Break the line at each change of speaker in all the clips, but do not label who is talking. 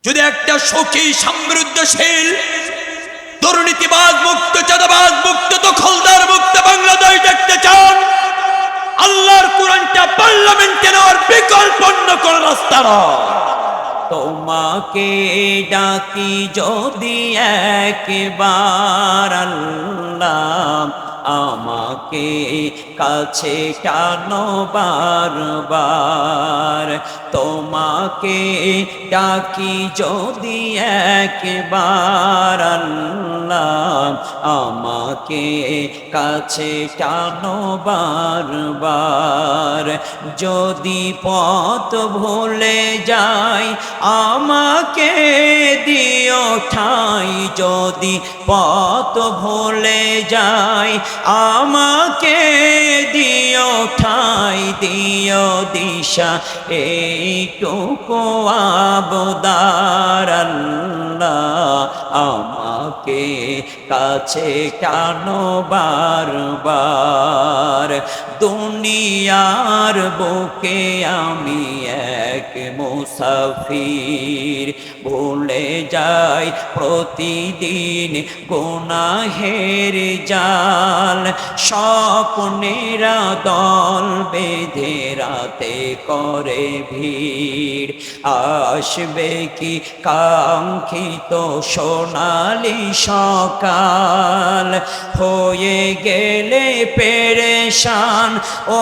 যদি একটা সুখী সমৃদ্ধশীল দুর্নীতিবাজ মুক্ত, চাঁদাবাজ মুক্ত, দখলদার মুক্ত বাংলাদেশ দেখতে চান, আল্লাহর কোরআনটা পার্লামেন্টে নেওয়ার বিকল্প অন্য কোন রাস্তা নয়।
তোমাকে ডাকি যদি একবার আল্লাহ, আমাকে কাছে টানো বারবার। তোমাকে ডাকি যদি একবার আল্লাহ, আমাকে কাছে টানো বারবার। যদি পথ ভুলে যাই আমাকে দিও ঠাই, যদি পথ ভুলে যাই আমাকে দিও ঠাই, দিও দিশা এইটুকু আবদার আল্লাহ, আমাকে কাছে টানো বারবার। দুনিয়ার বুকে আমি এক মুসাফির, ভুলে যাই প্রতিদিন গুনাহের জাল। স্বপ্নেরা দল বেঁধে রাতে করে ভিড়, আসবে কি কাঙ্ক্ষিত সোনালি সকাল। হয়ে গেলে পেরেশান ও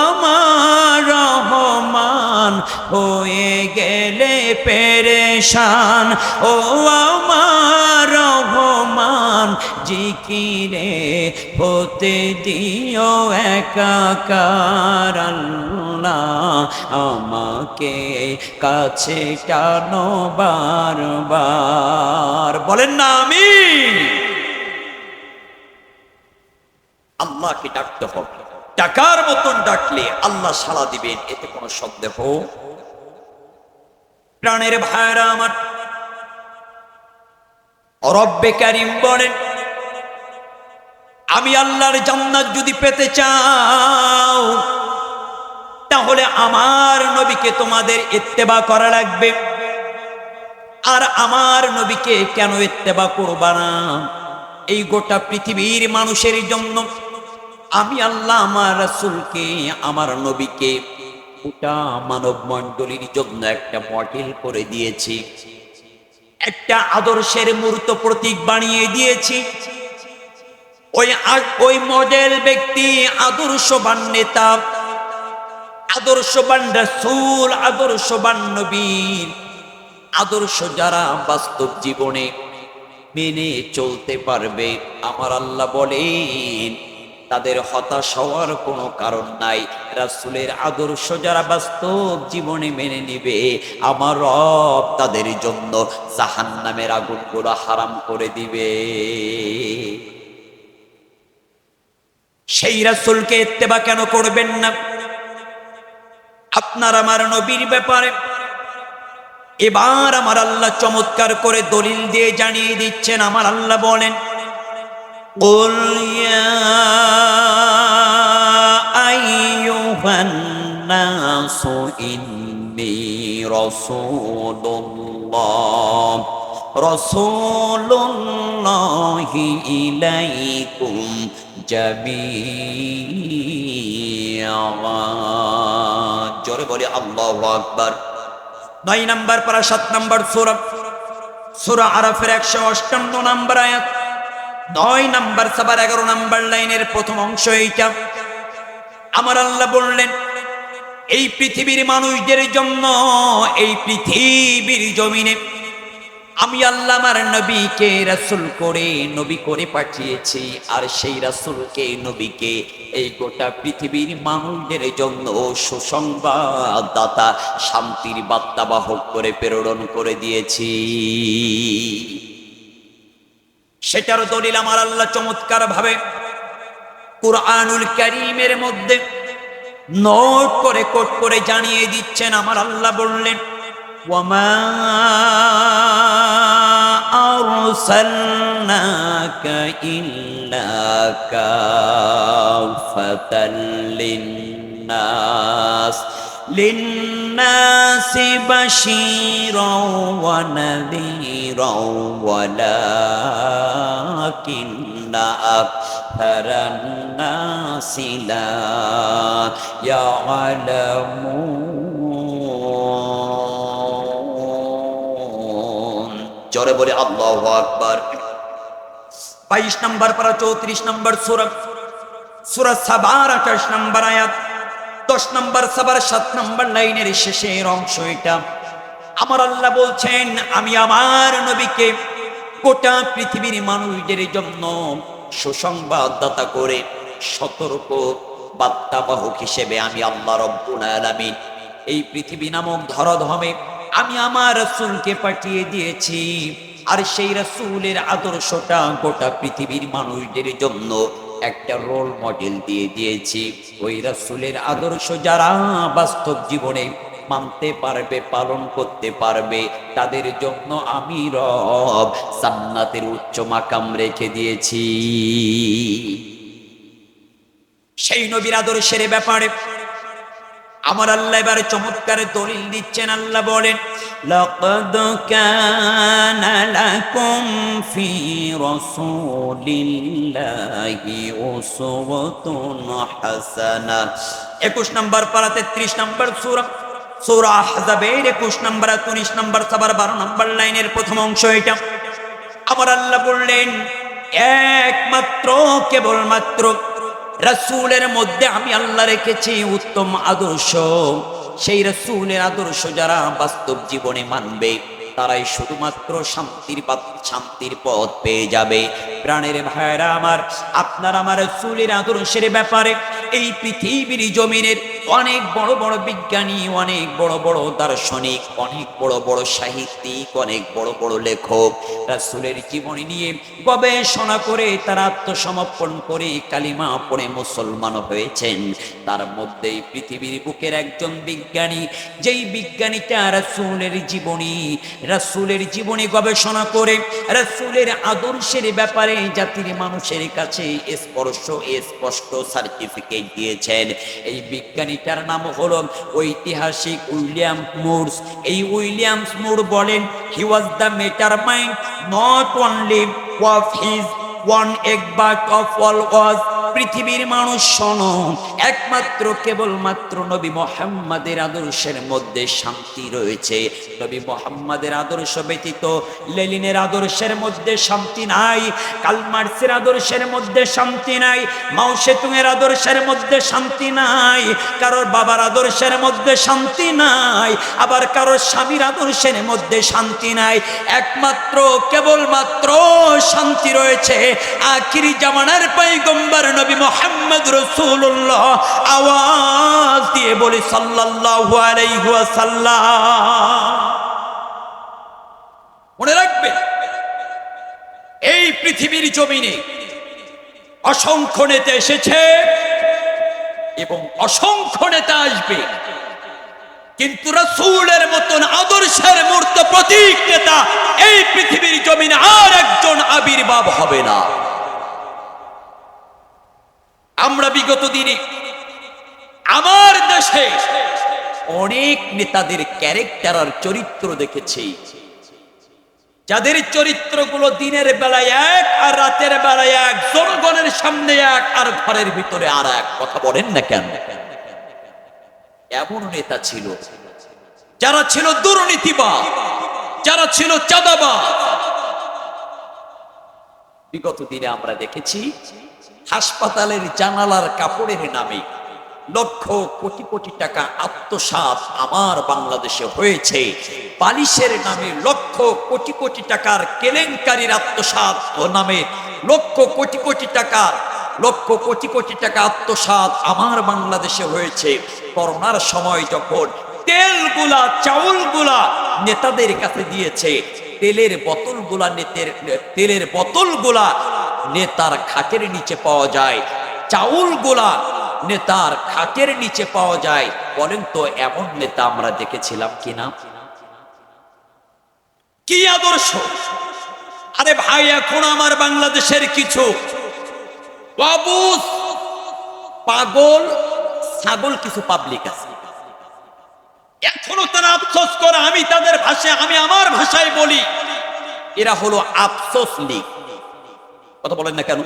আমার রহমান, হয়ে গেলে পেরেশান ও আমার রহমান। জিকিরে হতে দিও একাকার আল্লাহ, আমাকে কাছে টানো বারবার। বলেন না আমিন।
আল্লাহকে ডাকতে হবে, ডাকার মতন ডাকলে আল্লাহ সাড়া দিবেন, এতে কোনো সন্দেহ।
প্রাণের ভাইরা আমার, রব্বে কারীম বলেন, আমি আল্লাহর জান্নাত যদি পেতে চাও তাহলে আমার নবীকে তোমাদের ইত্তেবা করা লাগবে। আর আমার নবীকে কেন ইত্তেবা করবা না? এই গোটা পৃথিবীর মানুষের জন্য আমি আল্লাহ আমার রাসূলকে, আমার নবীকে গোটা মানব মণ্ডলীর জন্য একটা মডেল করে দিয়েছি, একটা আদর্শের মূর্ত প্রতীক বানিয়ে দিয়েছি। ওই মডেল ব্যক্তি, আদর্শবান নেতা, আদর্শবান রাসূল, আদর্শবান নবীর আদর্শ যারা বাস্তব জীবনে মেনে চলতে পারবে, আমার আল্লাহ বলেন তাদের হতাশ হওয়ার কোনো কারণ নাই। রাসূলের আদর্শ যারা বাস্তব জীবনে মেনে নিবে, আমার রব তাদের জন্য জাহান্নামের আগুনগুলো হারাম করে দিবে। সেই রাসূলকে ইত্তেবা কেন করবেন না? আপনার আমার নবীর ব্যাপারে এবার আমার আল্লাহ চমৎকার করে দলিল দিয়ে জানিয়ে দিচ্ছেন। আমার আল্লাহ বলেন, কুল ইয়া আইয়ুহান নাসু ইন্নী রাসূলুল্লাহি ইলাইকুম জামিআন। জোরে বলি আল্লাহু আকবার। 9 নম্বর পারা 7 নম্বর সূরা আরাফের 158 নম্বর আয়াত, 9 নম্বর সাবার 11 নম্বর লাইনের প্রথম অংশ এইটা। আমার আল্লাহ বললেন, এই পৃথিবীর মানুষদের জন্য, এই পৃথিবীর জমিনে আমি আল্লাহ আমার নবীকে রাসূল করে, নবী করে পাঠিয়েছি। আর সেই রাসূলকে, নবীকে এই গোটা পৃথিবীর মানুষদের জন্য সুসংবাদদাতা, শান্তির বার্তাবাহক করে প্রেরণ করে দিয়েছি। সেটার দলিল আমার আল্লাহ চমৎকার ভাবে কুরআনুল কারীমের মধ্যে নোট করে কোট করে জানিয়ে দিচ্ছেন। আমার আল্লাহ বললেন, ওয়ামা আরসালনাকা ইল্লা কাফাতাল লিন্নাস লিন্নাসি বাশীরাও ওয়া নাযীরাও ওয়ালাকিন্না আকথারান নাসি লা ইয়ালামুন। জোরে বলে আল্লাহু আকবার। 22 নম্বর পারা 34 নম্বর সূরা, সূরা সাবার 28 নম্বর আয়াত, 10 নম্বর সাবার 7 নম্বর লাইনের শেষের অংশ এটা। আমার আল্লাহ বলছেন, আমি আমার নবীকে গোটা পৃথিবীর মানুষদের জন্য সুসংবাদদাতা করে সতর্ক বার্তাবাহক হিসেবে আমি আল্লাহ রব্বুল আলামিন এই পৃথিবী নামক ধরাধামে আমি আমার রাসূলকে পাঠিয়ে দিয়েছি। আর সেই রাসূলের আদর্শটা গোটা পৃথিবীর মানুষদের জন্য একটা রোল মডেল দিয়ে দিয়েছি। ওই রাসূলের আদর্শ যারা বাস্তব জীবনে মানতে পারবে, পালন করতে পারবে, তাদের জন্য আমি রব জান্নাতের উচ্চ মাকাম রেখে দিয়েছি। সেই নবীর আদর্শের ব্যাপারে আমার আল্লাহ এবারে চমৎকার দলিল দিচ্ছেন। আল্লাহ বলেন, লাকাদ কানা লাকুম ফি রাসূলিল্লাহি উসওয়াতুন হাসানাহ। 21 নম্বর পারা 33 নম্বর সূরা, সূরা আহজাবের 21 নম্বর 19 নম্বর সাবার 12 নম্বর লাইনের প্রথম অংশ এটা। আমার আল্লাহ বললেন, একমাত্র কেবলমাত্র রাসূলের মধ্যে আমি আল্লাহ রেখেছি উত্তম আদর্শ। সেই রাসূলের আদর্শ যারা বাস্তব জীবনে মানবে, তারাই শুধুমাত্র শান্তির পথ পেয়ে যাবে। প্রাণের ভাইরা আমার, আপনার আমার রাসূলের আদর্শের ব্যাপারে এই পৃথিবীর জমিনের অনেক বড় বড় বিজ্ঞানী, অনেক বড় বড় দার্শনিক, অনেক বড় বড় সাহিত্যিক, অনেক বড় বড় লেখক রাসূলের জীবনী নিয়ে গবেষণা করে তারা আত্মসমর্পণ করে কালিমা পড়ে মুসলমান হয়েছেন। তার মধ্যেই পৃথিবীর বুকের একজন বিজ্ঞানী, যেই বিজ্ঞানীটা রাসূলের জীবনী গবেষণা করে রাসূলের আদর্শের ব্যাপারে জাতির মানুষের কাছে স্পষ্ট সার্টিফিকেট দিয়েছেন। এই বিজ্ঞানীটার নাম হলো ঐতিহাসিক উইলিয়াম মুরস। এই উইলিয়ামস মুর বলেন, he was the matter mind not only of his one age but of all was. পৃথিবীর মানুষ শোনো, একমাত্র কেবলমাত্র নবী মুহাম্মাদের আদর্শের মধ্যে শান্তি রয়েছে। নবী মুহাম্মাদের আদর্শ ব্যতীত লেনিনের আদর্শের মধ্যে শান্তি নাই, কার্ল মার্ক্সের আদর্শের মধ্যে শান্তি নাই, মাও সেতুংয়ের আদর্শের মধ্যে শান্তি নাই, কারোর বাবার আদর্শের মধ্যে শান্তি নাই, আবার কারোর স্বামীর আদর্শের মধ্যে শান্তি নাই। একমাত্র কেবলমাত্র শান্তি রয়েছে আখিরি জামানার পয়গম্বর নবী মুহাম্মদ রাসূলুল্লাহ। আওয়াজ দিয়ে বলি সাল্লাল্লাহু আলাইহি ওয়াসাল্লাম। মনে রাখবেন, এই পৃথিবীর জমিনে অসংখ্য নেতা এসেছে এবং অসংখ্য নেতা আসবে, কিন্তু রাসূলের মতন আদর্শের মূর্ত প্রতীক নেতা এই পৃথিবীর জমিনে আর একজন আবির্ভাব হবে না। আমরা বিগত দিনে আমার দেশে অনেক নেতাদের ক্যারেক্টার আর চরিত্র দেখেছি, যাদের চরিত্রগুলো দিনের বেলায় এক আর রাতের বেলায় এক, জনগণের সামনে এক আর ঘরের ভিতরে আর এক। কথা বলেন না কেন? এমন নেতা ছিল যারা ছিল দুর্নীতিবাদ, যারা ছিল চাঁদাবাজ। বিগত দিনে আমরা দেখেছি হাসপাতালের জানালার কাপড়ের নামে লক্ষ কোটি কোটি টাকা আত্মসাৎ আমার বাংলাদেশে হয়েছে। বালিশের নামে লক্ষ কোটি কোটি টাকার কেলেঙ্কারির আত্মসাৎ নামে লক্ষ কোটি কোটি টাকা আত্মসাৎ আমার বাংলাদেশে হয়েছে। করোনার সময় যখন তেলগুলা চাউলগুলা নেতাদের কাছে দিয়েছে, তেলের বোতলগুলা নেতার খাটের নিচে পাওয়া যায়, চাউলগুলা নেতার খাটের নিচে পাওয়া যায়। বলেন তো, এমন নেতা আমরা দেখেছিলাম কিনা? কি আদর্শ! আরে ভাই, এখন আমার বাংলাদেশের কিছু পাগল ছাগল কিছু পাবলিক আছে,
এখনো তারা আফসোস করে। আমি তাদের ভাষায়, আমি আমার ভাষায় বলি,
এরা হলো আফসোস লীগ। কথা বলেন না কেন?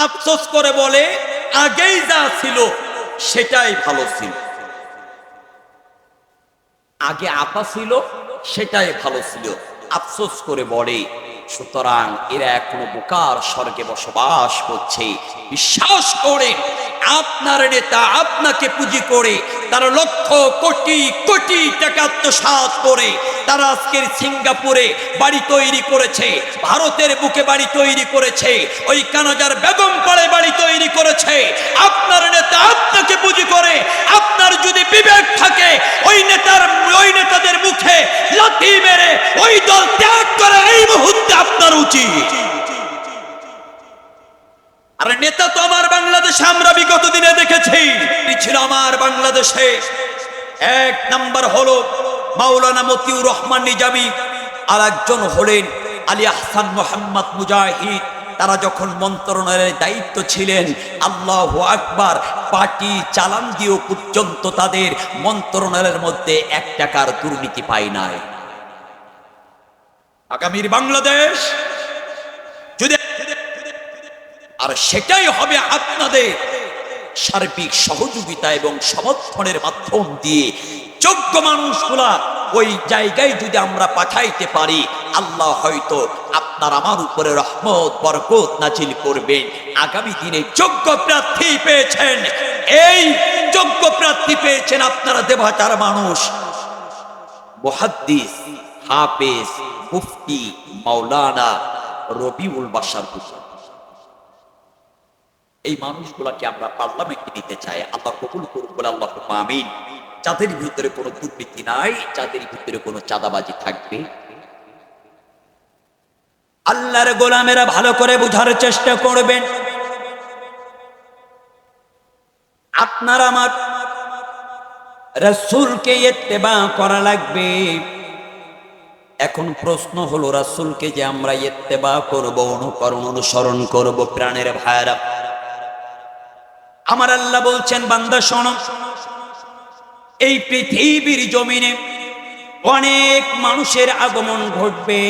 আফসোস করে বলে আগেই যা ছিল সেটাই ভালো ছিল,
আগে আপা ছিল সেটাই ভালো ছিল, আফসোস করে বলে। সুতরাং এরা এখনো বোকার স্বর্গে বসবাস করছে।
বিশ্বাস করে আপনার নেতা আপনাকে পুঁজি করে, তারা লক্ষ কোটি কোটি টাকা আত্মসাৎ করে তারা আজকের সিঙ্গাপুরে বাড়ি তৈরি করেছে, ভারতের বুকে বাড়ি তৈরি করেছে, ওই কানাজার বেগম পাড়ে বাড়ি তৈরি করেছে। আপনার নেতা আপনাকে পুঁজি করে, আপনার যদি বিবেক থাকে ওই নেতাদের মুখে লাথি মেরে ওই দল ত্যাগ করে এই মুহূর্তে আপনার উচিত। আর নেতা তো আমার বাংলাদেশে আমরা বিগত দিনে দেখেছি ছিল। আমার বাংলাদেশে এক নাম্বার হলো মাওলানা মতিউর রহমান নিজামী, আর একজন হলেন আলী আহসান মোহাম্মদ মুজাহিদ। তারা যখন মন্ত্রণালয়ের দায়িত্ব ছিলেন, আল্লাহু আকবার, পার্টি চালান দিয়েও পর্যন্ত তাদের মন্ত্রণালয়ের মধ্যে 1 টাকার দুর্নীতি পায় নাই। আগামীর বাংলাদেশ যদি, আর সেটাই হবে আপনাদের সার্বিক সহযোগিতা এবং সমর্থনের মাধ্যম দিয়ে যোগ্য মানুষগুলা ওই জায়গায় যদি আমরা পাঠাইতে পারি, আল্লাহ হয়তো আপনার আমার উপরে রহমত বরকত নাজিল করবেন। আগামী দিনে যোগ্য প্রার্থী পেয়েছেন, এই যোগ্য প্রার্থী পেয়েছেন আপনারা দেবতার মানুষ, মুহাদ্দিস, হাফেজ, মুফতি মাওলানা রবিউল বাশার হুসাইন। এই মানুষগুলাকে আমরা পার্লামেন্টে নিতে চাই। আল্লাহ কবুল করুন বলে আল্লাহ আমিন। যাদের ভিতরে কোনো দুর্নীতি নাই, যাদের ভিতরে কোনো চাঁদাবাজি থাকবে। আল্লাহর গোলামেরা ভালো করে বুঝার চেষ্টা করবেন, আপনার আমার রাসূলকে ইত্তেবা করা লাগবে। এখন প্রশ্ন হলো, রাসূলকে যে আমরা ইত্তেবা করব, অনুসরণ করব, প্রাণের ভাইরা, আমার আল্লাহ বলছেন বান্দা শোনো, এই পৃথিবীর জমিনে অনেক মানুষের আগমন ঘটবে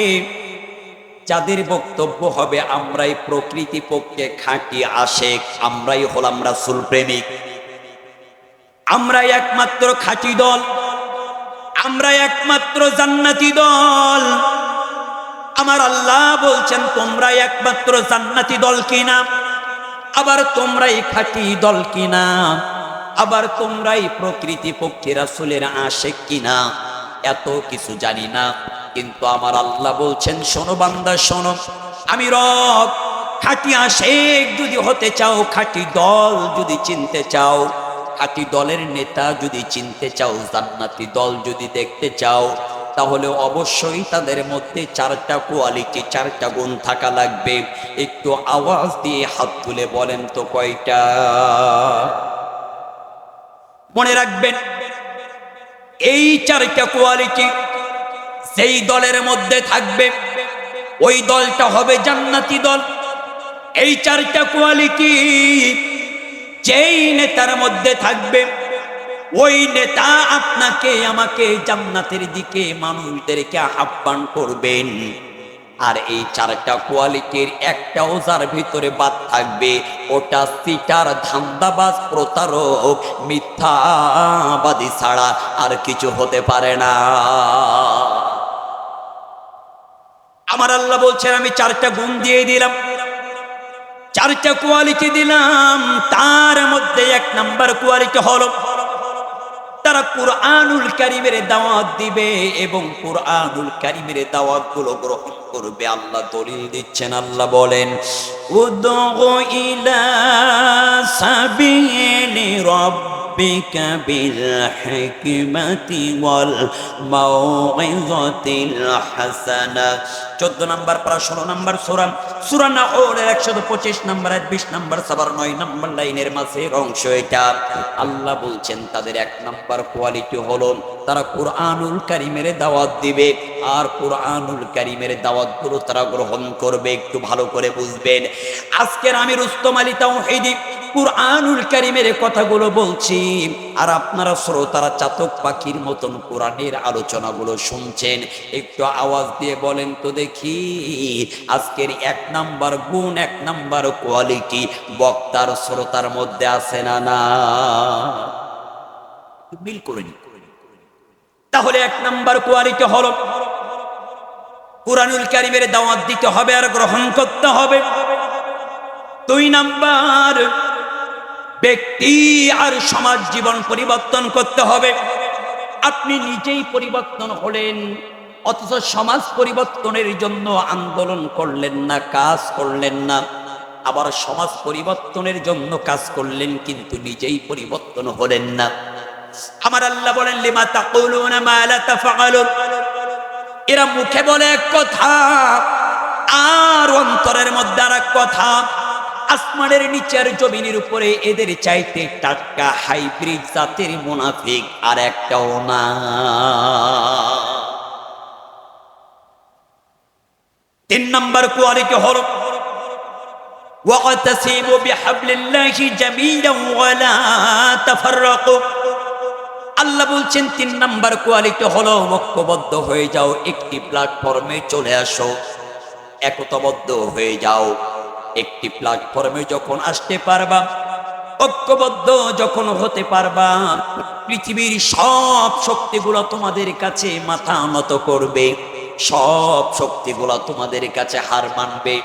যাদের বক্তব্য হবে আমরাই প্রকৃতি পক্ষে খাঁটি আশেক, আমরাই হলাম রাসূল প্রেমিক, আমরাই একমাত্র খাঁটি দল, আমরা একমাত্র জান্নাতি দল। আমার আল্লাহ বলছেন তোমরা একমাত্র জান্নাতি দল কিনা, আবার তোমরাই খাঁটি দল কিনা, আবার তোমরাই প্রকৃতি পক্ষে রাসূলের আশেক কিনা, এত কিছু জানি না। কিন্তু আমার আল্লাহ বলছেন শোনো বান্দা শোনো, আমি রব খাঁটি আশেক যদি হতে চাও, খাঁটি দল যদি চিনতে চাও, খাঁটি দলের নেতা যদি চিনতে চাও, জান্নাতি দল যদি দেখতে চাও, তাহলে অবশ্যই তাদের মধ্যে 4টা কোয়ালিটি, 4টা গুণ থাকা লাগবে। একটু আওয়াজ দিয়ে হাত তুলে বলেন তো কয়টা? মনে রাখবেন এই 4টা কোয়ালিটি যেই দলের মধ্যে থাকবে ওই দলটা হবে জান্নাতি দল। এই 4টা কোয়ালিটি যেই নেতার মধ্যে থাকবে ওই নেতা আপনাকে আমাকে জান্নাতের দিকে মানুষদেরকে আহ্বান করবেন। আর এই 4টা কোয়ালিটির একটাও যার ভিতরে বাদ থাকবে, ওটা সিটার, ধান্দাবাজ, প্রতারক, মিথ্যাবাদী ছাড়া আর কিছু হতে পারে না। আমার আল্লাহ বলছেন আমি 4টা গুণ দিয়ে দিলাম, 4টা কোয়ালিটি দিলাম। তার মধ্যে 1 নাম্বার কোয়ালিটি হলো তারা কুরআনুল কারীমের দাওয়াত দিবে এবং কুরআনুল কারীমের দাওয়াত গুলো গ্রহণ করবে। আল্লাহ দলিল দিচ্ছেন, আল্লাহ বলেন উদউ ইলা সাবিলি রাব্বিকা বিল হিকমাতি ওয়াল মাউইযাতিল হাসানা। 14 নম্বর পারা 16 নম্বর সূরা, সূরা নাহলের 125 নম্বর 20 নম্বর সবার 9 নম্বর লাইনের মাঝের অংশ এটা। আল্লাহ বলছেন তাদের 1 নম্বর কোয়ালিটি হলো
তারা কুরআনুল কারীমের দাওয়াত দিবে, আর কুরআনুল কারীমের দাওয়াতগুলো তারা গ্রহণ করবে। একটু ভালো করে বুঝবেন, আজকের আমি রুস্তম আলী তাওহীদি কুরআনুল কারীমের কথাগুলো বলছি, আর আপনারা শ্রোতারা চাতক পাখির মতন কোরআনের আলোচনাগুলো শুনছেন। একটু আওয়াজ দিয়ে বলেন তো দেখি, আজকের 1 নাম্বার গুণ, 1 নাম্বার কোয়ালিটি বক্তার শ্রোতার মধ্যে আছে না? না, মিল করে নি। তাহলে 1 নাম্বার কোয়ালিটি হলো কুরআনুল কারীমের দাওয়াত দিতে হবে আর গ্রহণ করতে হবে। 2 নাম্বার, ব্যক্তি আর সমাজ জীবন পরিবর্তন করতে হবে। আপনি নিজেই পরিবর্তন হলেন, অথচ সমাজ পরিবর্তনের জন্য আন্দোলন করলেন না, কাজ করলেন না। আবার সমাজ পরিবর্তনের জন্য কাজ করলেন, কিন্তু নিজেই পরিবর্তন হলেন না। আমার আল্লাহ বলেন, লিমা তাকুলুনা মা লা তাফআলুন। এরা মুখে বলে এক কথা আর অন্তরের মধ্যে আরেক কথা। আসমানের নিচের জমিনের উপরে এদের চাইতে টাটকা হাইব্রিড জাতের মুনাফিক আর একটাও না। 3 নাম্বার কোয়ালিটি হলো ওয়াতাসিমু বিহাবলিল্লাহি জামিলান ওয়া লা তাফাররাকু। আল্লাহ বলছেন 3 নাম্বার কোয়ালিটি হলো ঐক্যবদ্ধ হয়ে যাও, একটি প্ল্যাটফর্মে চলে আসো, একতাবদ্ধ হয়ে যাও। একটি প্ল্যাটফর্মে যখন আসতে পারবা, ঐক্যবদ্ধ যখন হতে পারবা, পৃথিবীর সব শক্তিগুলো তোমাদের কাছে মাথা নত করবে, সব শক্তিগুলো তোমাদের কাছে হার মানবে।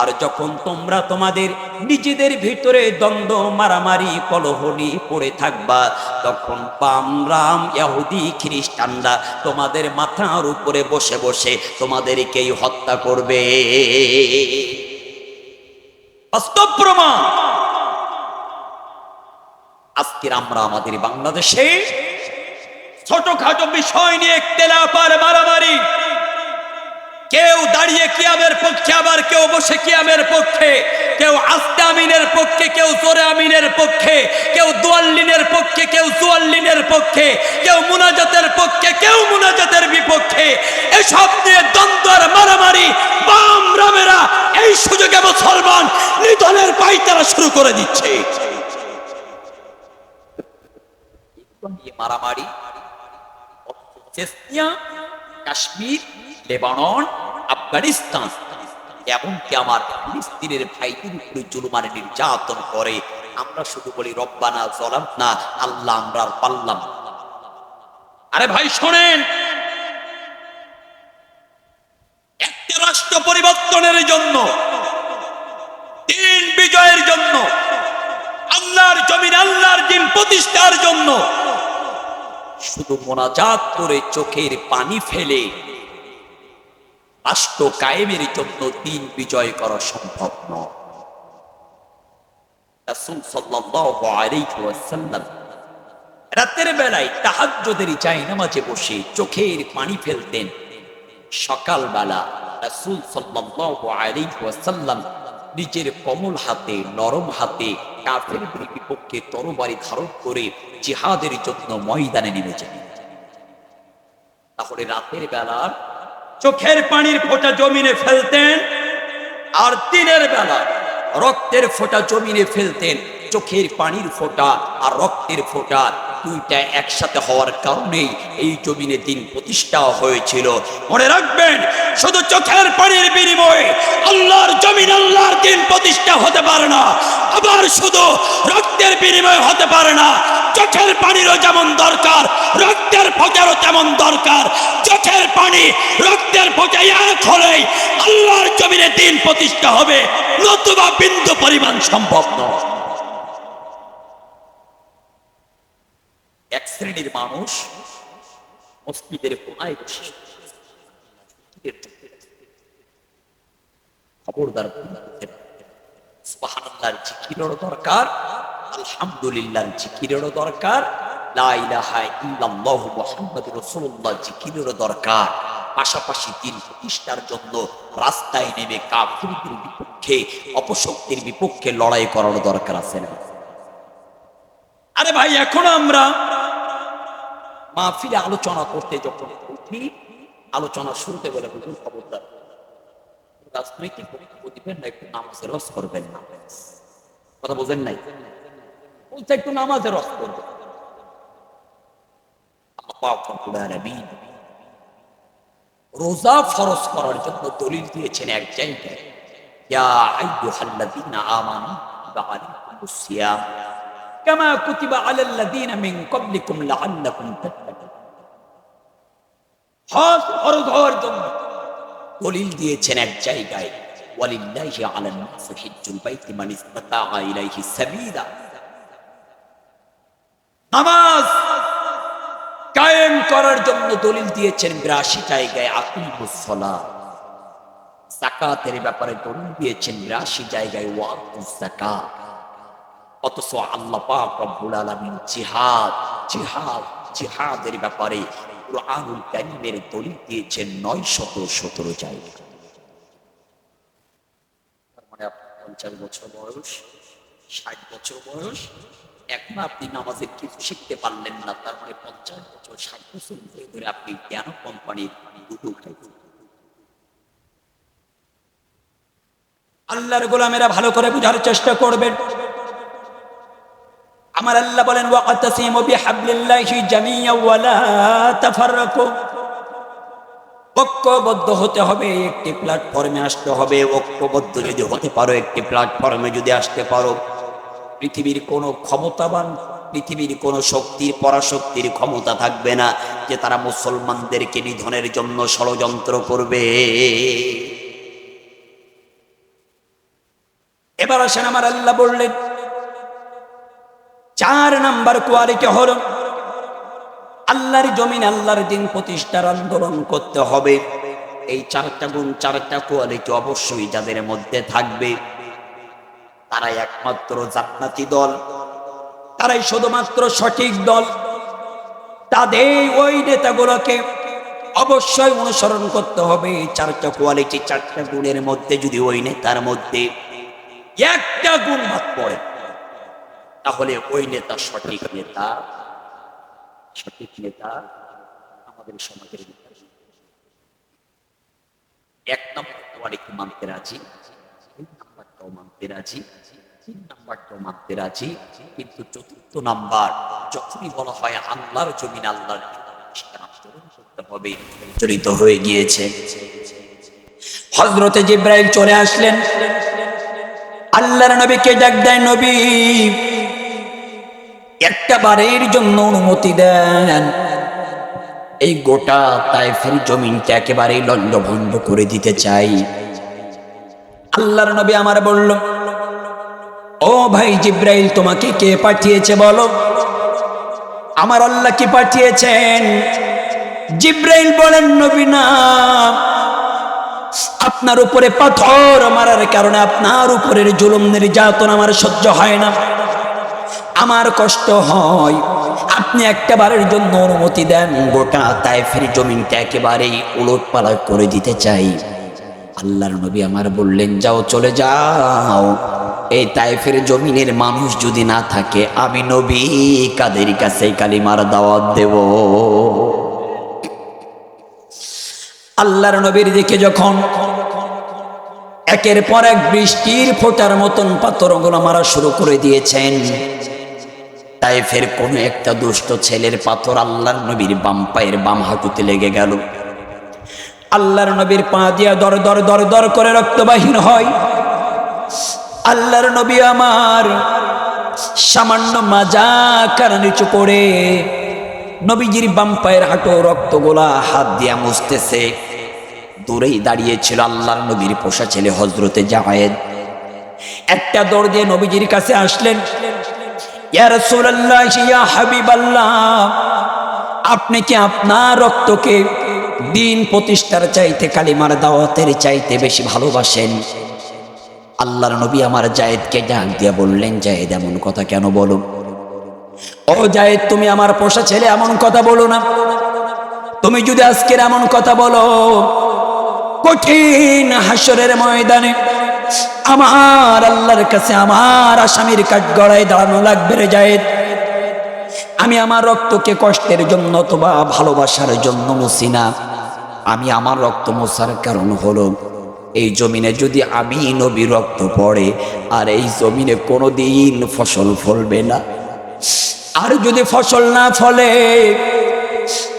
আর যখন তোমরা তোমাদের নিজেদের ভিতরে দ্বন্দ্ব, মারামারি, কলহ নিয়ে পড়ে থাকবা, তখন বাম রাম ইহুদি খ্রিস্টানরা তোমাদের মাথার উপরে বসে বসে তোমাদেরকেই হত্যা করবে। বাস্তব প্রমাণ। আজকে আমরা আমাদের বাংলাদেশে ছোটখাটো বিষয় নিয়ে ইখতিলাফ আর মারামারি, কেউ দাঁড়িয়ে কিয়ামের পক্ষে, আবার কেউ বসে কিয়ামের পক্ষে, কেউ আস্তে আমিনের পক্ষে, কেউ জোরে আমিনের পক্ষে, কেউ দুয়াল্লিনের পক্ষে, কেউ চুয়াল্লিনের পক্ষে, কেউ মুনাজাতের পক্ষে, কেউ মুনাজাতের বিপক্ষে। এসব নিয়ে দ্বন্দ্ব আর মারামারি বাম রামেরা এই সুযোগে মুসলমান নিধনের পায়তারা শুরু করে দিচ্ছে। মারামারি চেচনিয়া, কাশ্মীর, লেবানন, আফগানিস্তান, এমনকি আমার ফিলিস্তিনের ভাইদের উপরে জুলুম আর নির্যাতন করে। আমরা শুধু বলি রব্বানা যালামনা, আল্লাহ আমরা আর পারলাম। আরে ভাই শোনেন, একটা রাষ্ট্র পরিবর্তনের জন্য, দিন বিজয়ের জন্য, আল্লাহর জমিন, আল্লাহর দিন প্রতিষ্ঠার জন্য শুধু মোনাজাত করে চোখের পানি ফেলে রাষ্ট্র কায়েমের জন্য দিন বিজয় করা সম্ভব নয়। রাসূল সাল্লাল্লাহু আলাইহি ওয়াসাল্লাম রাতের বেলায় তাহাজ্জুদের জায়নামাজে বসে চোখের পানি ফেলতেন। সকালবেলা রাসূল সাল্লাল্লাহু আলাইহি ওয়াসাল্লাম নিজের কোমল হাতে, নরম হাতে কাফেরদের বিপক্ষে তরবারি ধারণ করে জিহাদের জন্য ময়দানে নেমে যেতেন। তাহলে রাতের বেলা চোখের পানির ফোঁটা জমিনে ফেলতেন, আর দিনের বেলা রক্তের ফোঁটা জমিনে ফেলতেন। চোখের পানির ফোঁটা আর রক্তের ফোঁটা দুইটা একসাথে হওয়ার কারণেই এই জমিনে দিন প্রতিষ্ঠা হয়েছিল। মনে রাখবেন, শুধু চোখের পানির বিনিময়ে আল্লাহর জমিন, আল্লাহর দিন প্রতিষ্ঠা হতে পারে না। আবার শুধু রক্তের বিনিময়ে হতে পারে না। চোখের পানিরও যেমন দরকার, রক্তের ফোঁটারও তেমন দরকার। চোখের পানি, রক্তের ফোঁটা এক হলেই আল্লাহর জমিনে দিন প্রতিষ্ঠা হবে, নতুবা বিন্দু পরিমাণ সম্ভব নয়। এক শ্রেণীর মানুষ মসজিদের কোনায় বসে খবরদার, সুবহানাল্লাহর জিকিরেরও দরকার, আলহামদুলিল্লাহর জিকিরেরও দরকার, লা ইলাহা ইল্লাল্লাহু মুহাম্মাদুর রাসূলুল্লাহ জিকিরেরও দরকার। পাশাপাশি দিন প্রতিষ্ঠার জন্য রাস্তায় নেমে কাফিরদের বিপক্ষে, অপশক্তির বিপক্ষে লড়াই করার দরকার আছে না? আরে ভাই, এখন আমরা মাহফিলে আলোচনা করতে যখন উঠি, আলোচনা শুরুতে বলে বুঝুন খবরদার রাজনৈতিক বক্তব্য দিবেন না, একটু নামাজের রস করবেন না। কথা বোঝেন নাই? বলছে একটু নামাজের রস করবেন। রোজা ফরজ করার জন্য দলিল দিয়েছেন এক জায়গায়, ইয়া আইয়ুহাল্লাযীনা আমানু কুতিবা আলাইকুমুস সিয়াম কামা কুতিবা আলাল্লাযীনা মিন ক্বাবলিকুম লাআল্লাকুম তাত্তাকুন। হজ ফরজ হওয়ার জন্য দলিল দিয়েছেন এক জায়গায়, ওয়ালিল্লাহি আলান নাসি হিজ্জুল বাইতি মান ইসতাতাআ ইলাইহি সাবিলা। নামাজ কায়েম করার জন্য দলিল দিয়েছেন ৮২ জায়গায়, আকিমুস সালাহ। যাকাতের ব্যাপারে দলিল দিয়েছেন ৮২ জায়গায়, ওয়াতুজ যাকাত। অথচ আল্লাহ পাক রব্বুল আলামিন জিহাদের ব্যাপারে কুরআনুল কারীমের দলিল দিয়েছেন ৯১৭ জায়গায়। তার মানে আপনার ৫০ বছর বয়স, ৬০ বছর বয়স, এখন আপনি নামাজের কিছু শিখতে পারলেন না, তার মানে ৫০ বছর ৬০ বছর ধরে আপনি কেন কোম্পানির দুটো খাইছেন? আল্লাহর গোলামেরা ভালো করে বুঝার চেষ্টা করবেন। আমার আল্লাহ বলেন, ওয়াতাসিমু বিহাবলিল্লাহি জামিআন ওয়া লা তাফাররাকু। ঐক্যবদ্ধ হতে হবে, একটি প্ল্যাটফর্মে আসতে হবে। ঐক্যবদ্ধ যদি হতে পারো, একটি প্ল্যাটফর্মে যদি আসতে পারো, পৃথিবীর কোনো ক্ষমতাবান, পৃথিবীর কোনো শক্তির, পরাশক্তির ক্ষমতা থাকবে না যে তারা মুসলমানদেরকে নিধনের জন্য ষড়যন্ত্র করবে। এবার আসেন, আমার আল্লাহ বললেন ৪ নাম্বার কোয়ালিটি হলো আল্লাহর জমিন, আল্লাহর দিন প্রতিষ্ঠার আন্দোলন করতে হবে। এই ৪টা গুণ, ৪টা কোয়ালিটি অবশ্যই যাদের মধ্যে থাকবে তারাই একমাত্র জান্নাতি দল, তারাই শুধুমাত্র সঠিক দল। তাদের ওই নেতাগুলোকে অবশ্যই অনুসরণ করতে হবে। ৪টা কোয়ালিটি, ৪টা গুণের মধ্যে যদি ওই নেতার মধ্যে একটা গুণ বাদ পড়ে, তাহলে ওই নেতা সঠিক নেতা, সঠিক নেতা আমাদের সমাজের নেতা। ১ নম্বর কোয়ালিটি মানতে রাজি, ২ নাম্বারটাও মানতে রাজি, ৩ নাম্বারটাও মানতে রাজি, কিন্তু ৪র্থ নাম্বার যখনই বলা হয় আল্লাহর জমিন, আল্লাহর আন্দোলন করতে হবে, জড়িত হয়ে গিয়েছে। হযরতে জিবরাইল চলে আসলেন, আল্লাহর নবীকে ডাক দেয়, নবী একটা বারের জন্য অনুমতি দেন, এই গোটা তায়েফের জমিনটা একেবারে লন্ডভন্ড করে দিতে চাই। আল্লাহর নবী আমার বলল, ও ভাই জিবরাইল, তোমাকে কে পাঠিয়েছে বলো? আমার আল্লাহ কি পাঠিয়েছেন? জিবরাইল বলেন, নবী না, আপনার উপরে পাথর মারার কারণে আপনার উপরের জুলুম নির্যাতন আমার সহ্য হয় না, আমার কষ্ট হয়। আপনি একটা বারের জন্য অনুমতি দেন, গোটা তায়েফের জমিনটা একেবারেই উলটপালট করে দিতে চাই। আল্লাহর নবী আমার বললেন, যাও, চলে যাও। এই তায়েফের জমিনের মানুষ যদি না থাকে, আমি নবী কাদের কাছে কালিমার দাওয়াত দেব? আল্লাহর নবীর দিকে যখন একের পর এক বৃষ্টির ফোঁটার মতন পাথরগুলো মারা শুরু করে দিয়েছেন, তায়েফের কোন একটা দুষ্ট ছেলের পাথর আল্লাহর নবীর বাম পায়ের বাম হাঁটুতে লেগে গেল। আল্লাহর নবীর পা দিয়া দর দর দর দর করে রক্ত বাহির হয়। আল্লাহর নবী আমার সামান্য মাজা কারা নিচু করে নবীজির বাম পায়ের হাঁটু রক্তগোলা হাত দিয়া মুছতেছে। দূরেই দাঁড়িয়েছিল আল্লাহর নবীর পোষা ছেলে হযরতে যায়েদ। একটা দৌড় দিয়ে নবীজির কাছে আসলেন, ইয়া রাসূলুল্লাহ, ইয়া হাবিবাল্লাহ, আপনি কি আপনার রক্তকে দিন প্রতিষ্ঠার চাইতে, কালিমার দাওয়াতের চাইতে বেশি ভালোবাসেন? আল্লাহর নবী আমার যায়েদকে ডাক দিয়ে বললেন, যায়েদ, এমন কথা কেন বলো? ও যায়েদ, তুমি আমার পোষা ছেলে, এমন কথা বলো না। তুমি যদি আজকের এমন কথা বলো, কঠিন হাসরের ময়দানে আমার আল্লাহর কাছে আমার আসামির কাঠগড়ায় দাঁড়ানো লাগবে রে যায়েদ। আমি আমার রক্তকে কষ্টের জন্য অথবা ভালোবাসার জন্য মুছি না। আমি আমার রক্ত মোছার কারণ হলো এই জমিনে যদি আমি নবীর রক্ত পড়ে আর এই জমিনে কোনোদিন ফসল ফলবে না। আর যদি ফসল না ফলে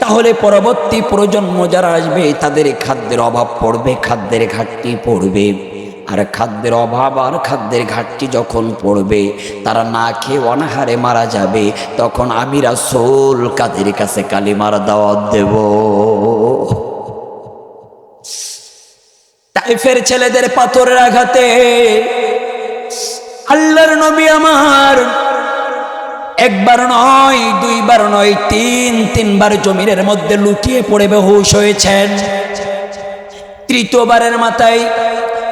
তাহলে পরবর্তী প্রজন্ম যারা আসবে তাদের খাদ্যের অভাব পড়বে, খাদ্যের ঘাটতি পড়বে। আর খাদ্যের অভাব আর খাদ্যের ঘাটতি যখন পড়বে তারা না খেয়ে অনাহারে মারা যাবে। তখন আমি রাসূল কাদের কাছে কালিমার দাওয়াত দেব? তাইফের ছেলেদের পাথরের আঘাতে আল্লাহর নবী আমার একবার নয়, দুইবার নয়, তিনবার জমিনের মধ্যে লুটিয়ে পড়ে বেহুশ হয়েছেন। তৃতীয়বারের মাথায়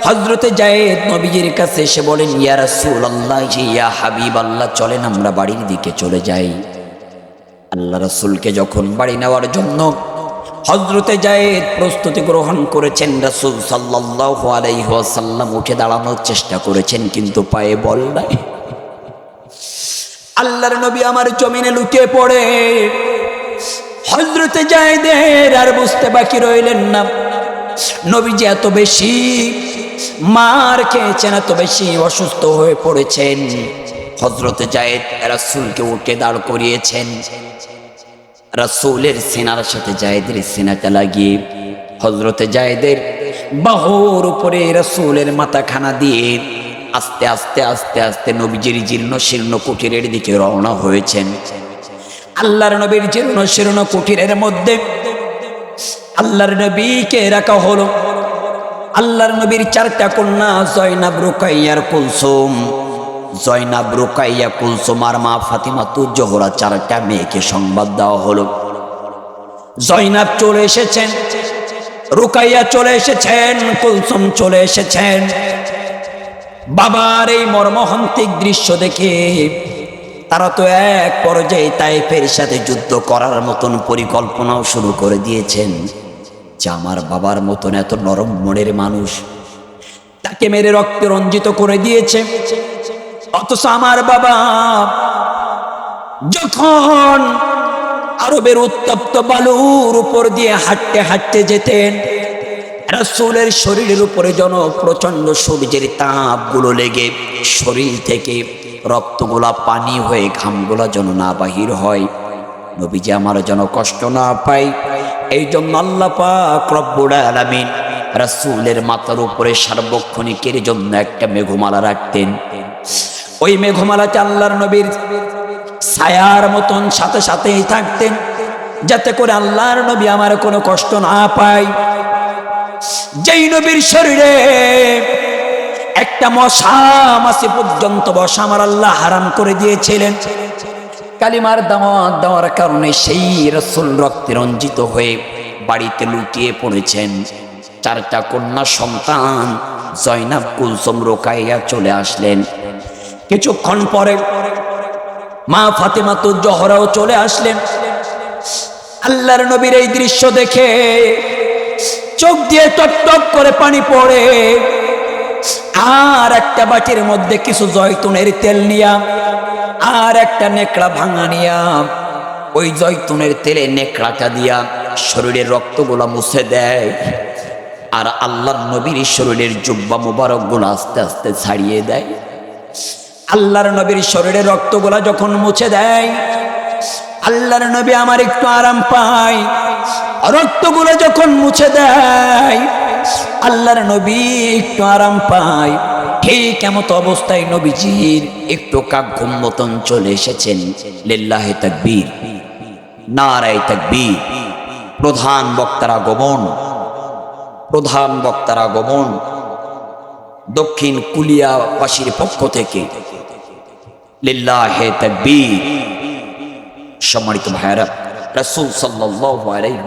হযরতে যায়েদ নবীজির কাছে এসে বলেন, ইয়া রাসূলুল্লাহ, ইয়া হাবিবাল্লাহ, চলেন আমরা বাড়ির দিকে চলে যাই। আল্লাহ রাসূলকে যখন বাড়ি নেওয়ার জন্য হযরতে যায়েদ প্রস্তুতি গ্রহণ করেছেন, রাসূল সাল্লাল্লাহু আলাইহি ওয়াসাল্লাম উঠে দাঁড়ানোর চেষ্টা করেছেন কিন্তু পায়ে বল নাই। আল্লাহর নবী আমার জমিনে লুটিয়ে পড়ে হযরতে যায়েদের আর বুঝতে বাকি রইলেন না নবীজি এত বেশি মার খেয়েছেন, এত বেশি অসুস্থ হয়ে পড়েছেন। হযরতে যায়েদ রাসূলকে উঠে দাঁড় করিয়েছেন। রাসূলের সিনার সাথে যায়েদের সিনাটা লাগিয়ে হযরতে যায়েদের বাহুর উপরে রাসূলের মাথাখানা দিয়ে আস্তে আস্তে আস্তে আস্তে নবীজির জীর্ণ শীর্ণ কুটিরের দিকে রওনা হয়েছেন। আল্লাহর নবীর জীর্ণ শীর্ণ কুটিরের মধ্যে আল্লাহর নবীকে রাখা হলো। আল্লাহর নবীর চারটা কন্যা জয়নাব, রুকাইয়া, কুলসুম। জয়নাব, রুকাইয়া, কুলসুম আর মা ফাতিমাতুজ জোহরা, চারটা মেয়েকে সংবাদ দেওয়া হলো। জয়নাব চলে এসেছেন, রুকাইয়া চলে এসেছেন, কুলসুম চলে এসেছেন। বাবার এই মর্মহন্তিক দৃশ্য দেখে তারা তো এক পর্যায়ে তায়েফের সাথে যুদ্ধ করার মতন পরিকল্পনাও শুরু করে দিয়েছেন যে আমার বাবার মতন এত নরম মনের মানুষ, তাকে মেরে রক্তে রঞ্জিত করে দিয়েছে। অথচ আমার বাবা যখন আরবের উত্তপ্ত বালুর উপর দিয়ে হাঁটতে হাঁটতে যেতেন, রাসূলের শরীরের উপরে যেন প্রচন্ড সূর্যের তাপগুলো লেগে শরীর থেকে রক্তগুলা পানি হয়ে ঘামগুলা যেন না বাহির হয়, নবীজি আমার যেন কষ্ট না পাই, এই জন্য আল্লাহ পাক রব্বুল আলামিন রাসূলের মাথার উপরে সার্বক্ষণিকের জন্য একটা মেঘমালা রাখতেন। ওই মেঘমালাতে আল্লাহর নবীর ছায়ার মতন সাথে সাথেই থাকতেন, যাতে করে আল্লাহর নবী আমার কোনো কষ্ট না পায়। যেই নবীর শরীরে একটা মশা মাছি পর্যন্ত বসা আমার আল্লাহ হারাম করে দিয়েছিলেন, কালিমার দাওয়াত দেওয়ার কারণে সেই রাসূল রক্তে রঞ্জিত হয়ে বাড়িতে লুটিয়ে পড়েছেন। চারটা কন্যা সন্তান জয়নাব, কুলসুম, রুকাইয়া চলে আসলেন। কিছুক্ষণ পরে মা ফাতিমাতুজ জোহরাও চলে আসলেন। আল্লাহর নবীর এই দৃশ্য দেখে চোখ দিয়ে টপটপ করে পানি পড়ে, আর একটা বাটির মধ্যে কিছু জয়তুনের তেল নিয়া আর একটা নেকড়া ভাঙা নিয়া ওই জয়তুনের তেলে নেকড়াটা দিয়া শরীরের রক্তগুলা মুছে দেয়। আর আল্লাহর নবীর শরীরের জুব্বা মুবারক গুলো আস্তে আস্তে ছাড়িয়ে দেয়। আল্লাহর নবীর শরীরের রক্তগুলা যখন মুছে দেয়, আল্লাহর নবী আমার একটু আরাম পায়। রক্তগুলো যখন মুছে দেয়, আল্লাহর নবী একটু আরাম পায়। ঠিক এমত অবস্থায় নবীজির একটু কাঘুম মতন চলে এসেছেন। লিল্লাহি তাকবীর, নারায়ে তাকবীর। প্রধান বক্তারা আগমন, প্রধান বক্তারা আগমন দক্ষিণ কুলিয়াবাসীর পক্ষ থেকে। লিল্লাহি তাকবীর। সম্মানিত ভাইরা, রাসূল সাল্লাল্লাহু আলাইহি